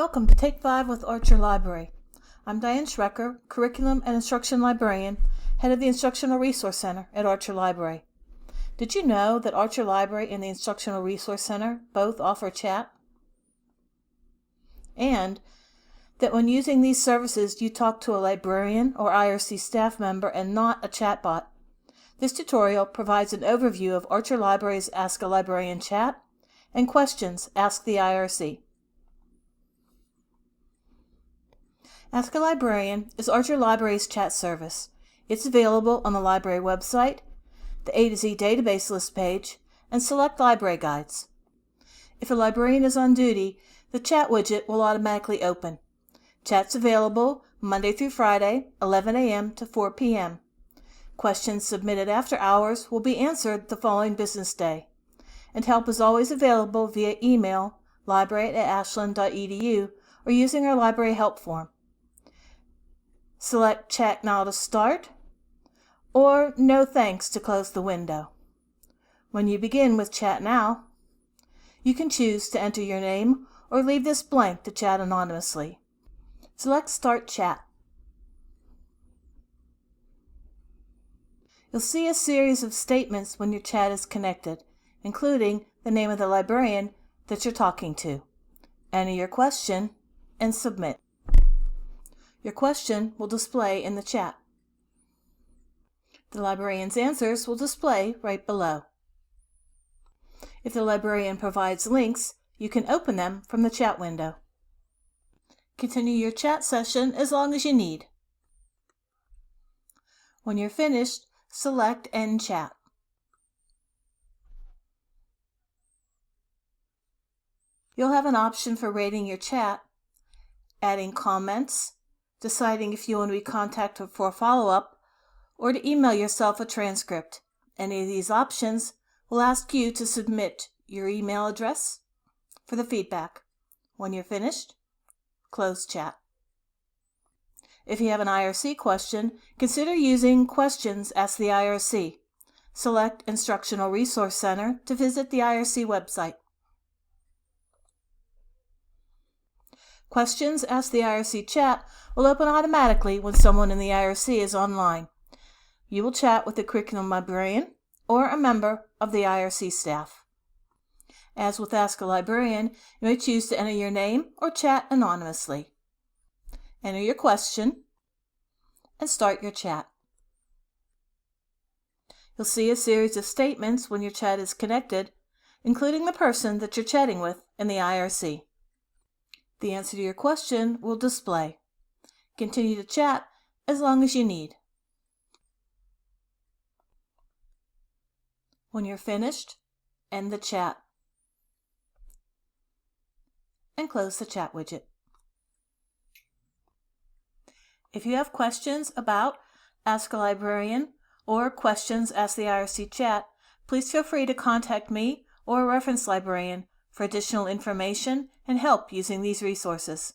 Welcome to Take 5 with Archer Library. I'm Diane Schrecker, Curriculum and Instruction Librarian, Head of the Instructional Resource Center at Archer Library. Did you know that Archer Library and the Instructional Resource Center both offer chat? And that when using these services you talk to a librarian or IRC staff member and not a chatbot. This tutorial provides an overview of Archer Library's Ask a Librarian chat and questions Ask the IRC. Ask a Librarian is Archer Library's chat service. It's available on the library website, the A to Z database list page, and select library guides. If a librarian is on duty, the chat widget will automatically open. Chat's available Monday through Friday, 11 a.m. to 4 p.m. Questions submitted after hours will be answered the following business day. And help is always available via email, library@ashland.edu, or using our library help form. Select Chat Now to start, or No Thanks to close the window. When you begin with Chat Now, you can choose to enter your name or leave this blank to chat anonymously. Select Start Chat. You'll see a series of statements when your chat is connected, including the name of the librarian that you're talking to. Enter your question and submit. Your question will display in the chat. The librarian's answers will display right below. If the librarian provides links, you can open them from the chat window. Continue your chat session as long as you need. When you're finished, select End Chat. You'll have an option for rating your chat, adding comments, deciding if you want to be contacted for follow-up, or to email yourself a transcript. Any of these options will ask you to submit your email address for the feedback. When you're finished, close chat. If you have an IRC question, consider using Questions Ask the IRC. Select Instructional Resource Center to visit the IRC website. Questions Ask the IRC chat will open automatically when someone in the IRC is online. You will chat with the curriculum librarian or a member of the IRC staff. As with Ask a Librarian, you may choose to enter your name or chat anonymously. Enter your question and start your chat. You'll see a series of statements when your chat is connected, including the person that you're chatting with in the IRC. The answer to your question will display. Continue to chat as long as you need. When you're finished, end the chat and close the chat widget. If you have questions about Ask a Librarian or Questions Ask the IRC chat, please feel free to contact me or a reference librarian for additional information and help using these resources.